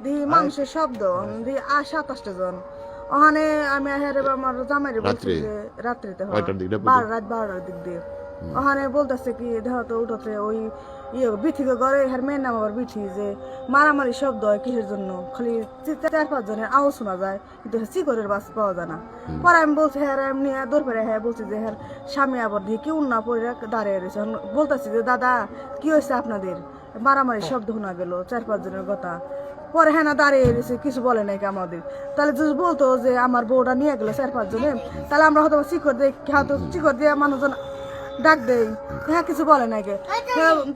দি মানুষের শব্দ দি 27টা জন ওখানে আমি হেরে আমার জামাইরে বলছি যে রাত্রিতে রাত 12টার দিক দিয়ে ওখানে বলতেছে কি দেখো তো উঠোতে ওই বিথিকে ঘরে হের মেয়ের নাম আবার বিথি যে মারামারি শব্দ হয় কিসের জন্য খালি 4-5 জনের আওয়াজ শোনা যায় কিন্তু চিকরের বাস পাওয়া যায় না। পরে আমি বলছি হ্যাঁ এমনি দৌড় পেরে হ্যাঁ বলছি যে হ্যাঁ স্বামী আবার দিয়ে কেউ না পরে দাঁড়িয়ে রয়েছে বলতেছি যে দাদা কি হয়েছে আপনাদের মারামারি শব্দ শোনা গেল 4-5 জনের কথা। পরে হ্যাঁ না দাঁড়িয়ে রয়েছে কিছু বলে নাকি আমাদের। তাহলে যদি বলতো যে আমার বউটা নিয়ে গেলো 4-5 জনে তাহলে আমরা হয়তো চিকর দিয়ে হয়তো চিকর দিয়ে মানুষজন ডাক দেয় হ্যাঁ কিছু বলে নাকি।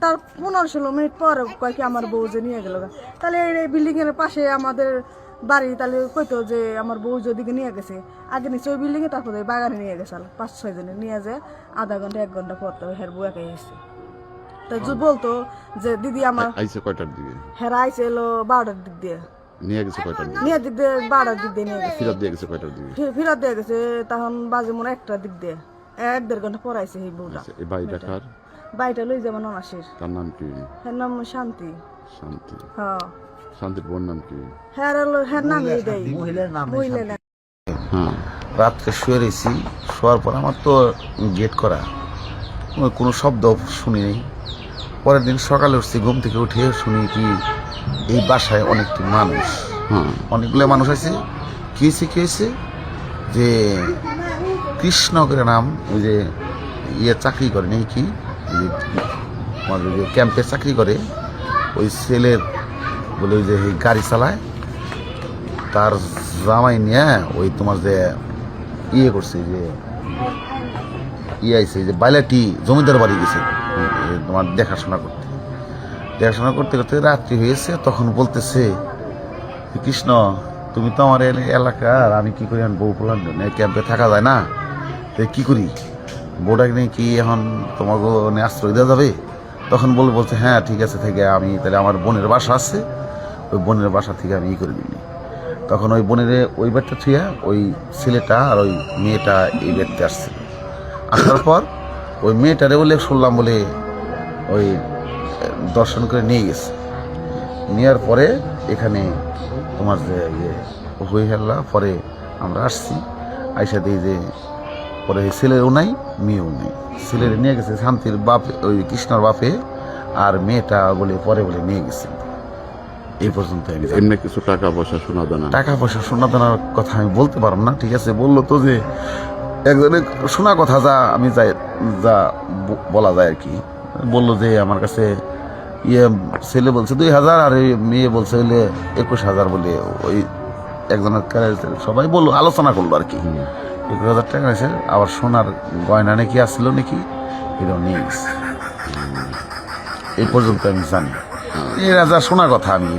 তার 15-16 মিনিট পর কয় কি আমার বউ যে নিয়ে গেল। তাহলে এই বিল্ডিং এর পাশে আমাদের বাড়ি তাহলে কইতো যে আমার বউ যেদিকে নিয়ে গেছে আগে নিচে ওই বিল্ডিং এ তারপরে বাগানে নিয়ে গেছে 5-6 জনে নিয়ে যায় আধা ঘন্টা 1 ঘন্টা পর তো হের বউ একাই এসছে। তো যদি বলতো যে দিদি আমার আইছে কয়টার দিকে হেরা আইছে এলো 12টার দিক দিয়ে নিয়ে গেছে কয়টার দিকে নিয়ে দিক দিয়ে 12টার দিক দিয়ে নিয়ে গেছে ফেরত দিয়ে গেছে কয়টার দিকে ফেরত দিয়ে গেছে তখন বাজে মনে 1টার দিক দিয়ে 1-1.5 ঘন্টা পর আইছে এই বউটা। এই বাড়িটা কার? বাড়িটা লই যেমন অনাসের। তার নাম কি? হের নাম শান্তি। শান্তি। হ্যাঁ শান্তির বোন নাম কি? হের নাম এই মহিলার নাম। হ্যাঁ রাত্রে শুয়ে রয়েছি, শোয়ার পর আমার তো গেট করা, কোনো শব্দ শুনি নেই। পরের দিন সকালে উঠছি, ঘুম থেকে উঠে শুনি কি এই বাসায় অনেকটি মানুষ, অনেকগুলো মানুষ আছে। কি হয়েছে যে কৃষ্ণ করে নাম, ওই যে চাকরি করে নেই কি ক্যাম্পে চাকরি করে, ওই ছেলের বলে ওই যে গাড়ি চালায়, তার জামাই নিয়ে ওই তোমার যে করছে যে আইছে যে বাইলাটি জমিদার বাড়ি গেছে তোমার দেখাশোনা করতে করতে রাত্রি হয়েছে। তখন বলতেছে কৃষ্ণ তুমি তো আমার এলাকার, আমি কি করি বউ পোলান ক্যাম্পে থাকা যায় না, কি করি বউটাকে নিয়ে কি এখন তোমাকে আশ্রয় দেওয়া যাবে? তখন বলছে হ্যাঁ ঠিক আছে থেকে আমি তাহলে আমার বোনের বাসা আছে, ওই বোনের বাসা থেকে আমি করে দিই। তখন ওই বোনের ওই বেডটা ছুঁয়া ওই ছেলেটা আর ওই মেয়েটা এই বেডতে আসছে। আসার পর ওই মেয়েটারে বলে শুনলাম বলে ওই দর্শন করে নিয়ে গেছে। নেওয়ার পরে এখানে তোমার যে হয়ে গেলা, পরে আমরা আসছি, আইসা দিই যে পরে ছেলেরও নাই মেয়েও নেই, ছেলের নিয়ে গেছে শান্তির বাপ, ওই কৃষ্ণর বাপে, আর মেয়েটা বলে পরে বলে নিয়ে গেছে। এই পর্যন্ত এমনি কিছু টাকা পয়সা শোনা দেয় না? টাকা পয়সা শোনা দেওয়ার কথা আমি বলতে পারব না, ঠিক আছে। বললো তো যে একজনের শোনা কথা যা আমি যাই যা বলা যায় আর কি, বললো যে আমার কাছে ছেলে বলছে 2,000 আর মেয়ে বলছে হইলে 21,000 বলে, ওই একজনের সবাই বললো আলোচনা করলো আর কি। 21,000 টাকা আছে, আবার সোনার গয়না নাকি আসছিল নাকি, এটাও নিয়ে গেছে। এই পর্যন্ত আমি জানি, এরা যা শোনা কথা। আমি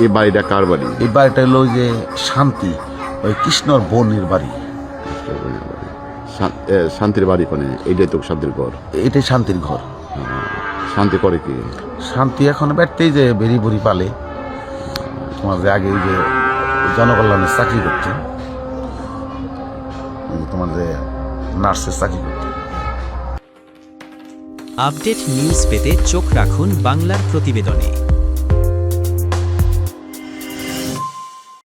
এই বাড়িটা কার বাড়ি? এই বাড়িটা হলো ওই যে শান্তি, ওই কৃষ্ণর বোনের বাড়ি। শান্তির বাড়ি কোনে? এইটাই তো শান্তির ঘর। এটাই শান্তির ঘর। শান্তি করে কি? শান্তি এখন বেড়তেই যে বেরি বুড়ি পালে, তোমার যে আগে যে জনকল্যাণের চাকরি করতে, তোমার যে নার্সের চাকরি করতে। আপডেট নিউজ পেতে চোখ রাখুন বাংলার প্রতিবেদনে।